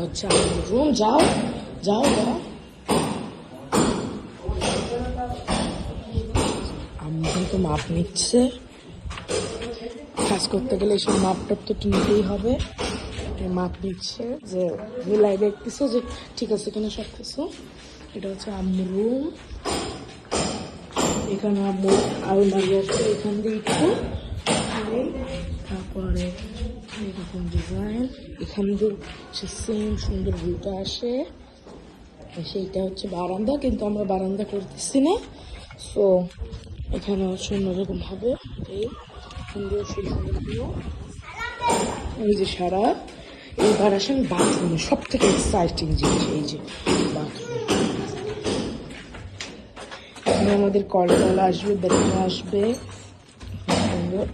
হচ্ছে আমার রুম। যাও যাও যাও। আম্মু কিন্তু মাপ নিচ্ছে। কাজ করতে গেলে এইসব মাপ টাপ তো নিতেই হবে। মাপ নিচ্ছে যে মিলাই দেখতেছো যে ঠিক আছে কিনা সব কিছু। এটা হচ্ছে আম্মুর রুম। এখানে আম্মু আলমারি আছে, এখান দিয়ে একটু তারপরে এরকম ডিজাইন, এখান দিয়ে সে সেম সুন্দর ভিউটা আসে। সেইটা হচ্ছে বারান্দা, কিন্তু আমরা বারান্দা করতেছি না। সো এখানে হচ্ছে অন্যরকম হবে। এই সুন্দর সুন্দর ভিউ। এই যে সারা এইবার আসেন বাথরুমে, সব থেকে এক্সাইটিং জিনিস এই যে বাথরুম। এখানে আমাদের কল টল আসবে, বেতন আসবে।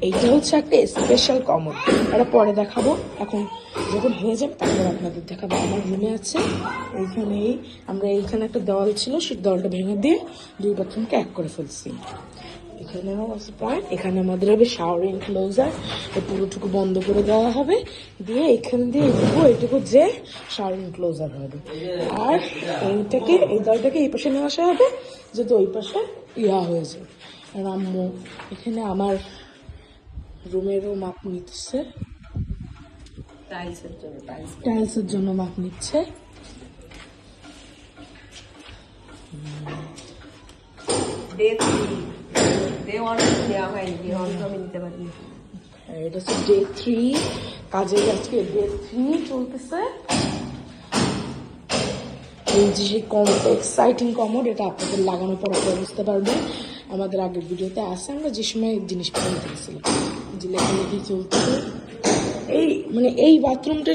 এইটা হচ্ছে একটা স্পেশাল কমোড, এটা পরে দেখাবো। এখন যখন হয়ে যাবে তারপর আপনাদের দেখাবো। আমার রুমে আছে এইখানেই, আমরা এইখানে একটা দেওয়াল ছিল, সেই দেওয়ালটা ভেঙে দিয়ে দুই বাথরুমকে এক করে ফেলছি। এখানে আছে পয়েন্ট, এখানে আমাদের হবে শাওয়ার এনক্লোজার। এই পুরোটুকু বন্ধ করে দেওয়া হবে, দিয়ে এখান দিয়ে এইটুকু যে শাওয়ার এনক্লোজার হবে। আর এইটাকে, এই দেওয়ালটাকে এই পাশে নিয়ে আসা হবে যাতে ওই পাশে ইয়া হয়ে যায়। আর আম্মু এখানে আমার রুমেরও মাপ নিচ্ছে, টাইলসের জন্য মাপ নিচ্ছে। এটা হচ্ছে ডে 3 কাজের, আজকে ডে 3 চলতেছে। এই যে এক্সাইটিং কমোড, এটা আপনাদের লাগানোর পর আপনারা বুঝতে পারবেন। আমাদের আগের ভিডিওতে আছে আমরা যে সময় জিনিসপত্র দেখছিলাম যে লেখালেখি চলতেছে। এই মানে এই বাথরুমটা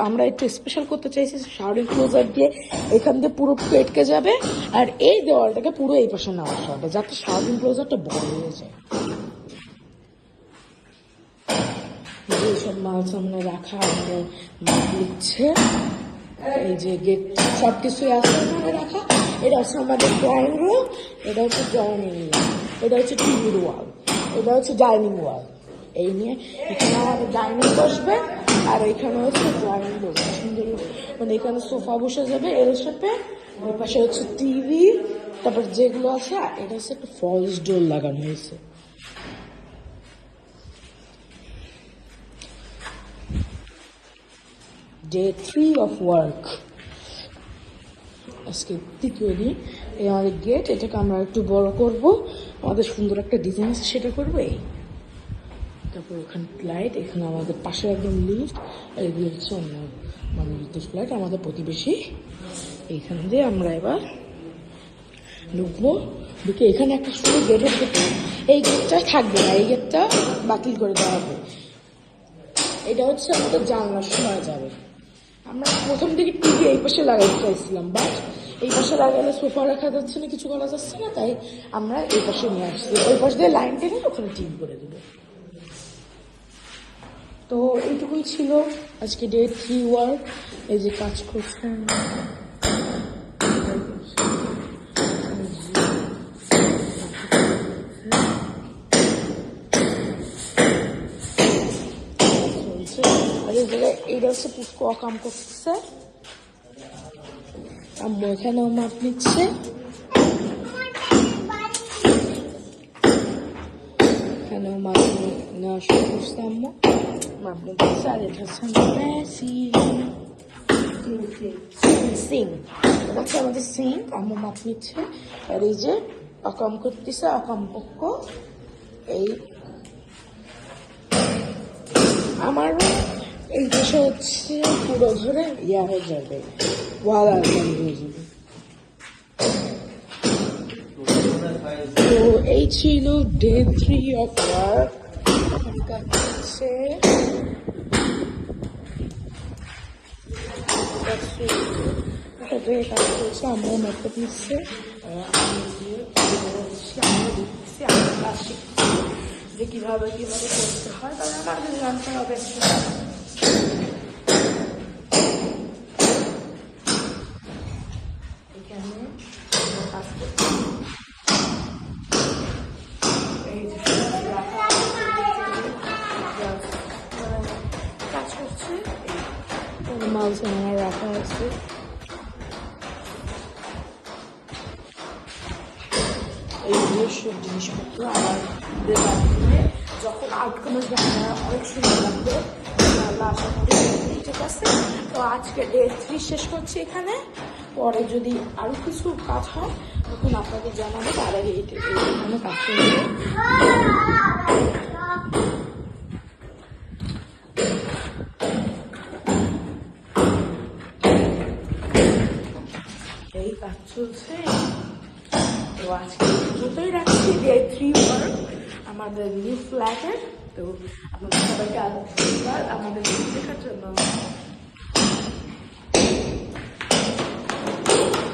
আমরা একটু স্পেশাল করতে চাইছি, শাওয়ার এনক্লোজার দিয়ে এখান দিয়ে পুরো পেটকে যাবে, আর এই দেওয়ালটাকে পুরো এই পাশে নেওয়া হবে যাতে শাওয়ার এনক্লোজারটা বড় হয়ে যায়। এইসব মাল সামনে রাখা আমাদের মাপ লিখছে। এই যে গেট সব কিছুই আছে এখানে রাখা। এটা হচ্ছে আমাদের ড্রয়িং রুম, এটা হচ্ছে ড্রয়িং রুম, এটা হচ্ছে টিভির ওয়াল, এটা হচ্ছে ডাইনিং ওয়াল। এই নিয়ে এখানে আমাদের ডাইনিং বসবে, আর এখানে হচ্ছে ড্রয়িং রুম সুন্দর, মানে এখানে সোফা বসে যাবে এর শেপে। ওই পাশে হচ্ছে টিভি, তারপর যেগুলো আছে। এটা হচ্ছে একটা ফলস ডোর লাগানো হয়েছে। ডে 3 অফ ওয়ার্ক, আজকে তৃতীয় দিন। এই আমাদের গেট, এটাকে আমরা একটু বড় করব, আমাদের সুন্দর একটা ডিজাইন আছে সেটা করবো। এই তারপর ওখানে লাইট, এখানে আমাদের পাশে একদম লিফট, এগুলো হচ্ছে অন্য মানে বিদ্যুৎ লাইট আমাদের প্রতিবেশী। এইখান দিয়ে আমরা এবার ঢুকবো, ঢুকে এখানে একটা সুন্দর গেট হচ্ছে, এই গেটটা থাকবে না, এই গেটটা বাতিল করে দেওয়া হবে। এটা হচ্ছে আমাদের জানলার সময় যাবে। আমরা প্রথম দিকে টিভি এই পাশে লাগাইতে চাইছিলাম, বাট এই পাশে লাগালে সোফা রাখা যাচ্ছে না, কিছু করা যাচ্ছে না, তাই আমরা এই পাশে নিয়ে আসছি। ওই পাশ দিয়ে লাইন টেনে ওখানে টিভি করে দেবো। তো এইটুকুই ছিল আজকে ডে 3 ওয়ার্ক। এই যে কাজ করছেন, এইটা হচ্ছে পুষ্কু অকাম করতেছে, আম্মু এখানেও মাপ নিচ্ছে। এখানেও মাপ নেওয়া শুরু করছে আম্মু, মাপ নিচ্ছে। আর এটা হচ্ছে সিং, এটা হচ্ছে আমাদের সিং, আম্মু মাপ নিচ্ছে। আর এই যে অকাম করতেছে, অকাম পক্ষ। এই আমার এই দেশে হচ্ছে পুরো ধরে ইয়া হয়ে যাবে, ওয়াল আলমারি হয়ে যাবে। তো এই ছিল ডে 3 অফ ওয়ার্ক। হচ্ছে কাজ করছে, আম্মু মেকআপ নিচ্ছে, যে কিভাবে কিভাবে করতে হয়, তাহলে আমাদের জানতে হবে। এখানে কাজ করছি, এই কাজ করছে, মাল সামান রাখা আছে। এইগুলো সব জিনিসপত্র আমার বাথরুমে যখন আউটকাম আসবে আপনারা অনেক সুন্দর লাগবে, আল্লাহ আশা করি। ঠিক আছে, তো আজকে ডে 3 শেষ করছি এখানে। পরে যদি আরও কিছু কাজ হয় তখন আপনাদের জানাবো, তার আগে এখানে কাজ করবে। এই কাজ চলছে। তো আজকে যতই রাখছি ডে 3 ওয়ার্ক আমাদের নিউ ফ্ল্যাটের। তো আপনাদের সবাইকে আবার আমাদের দেখার জন্য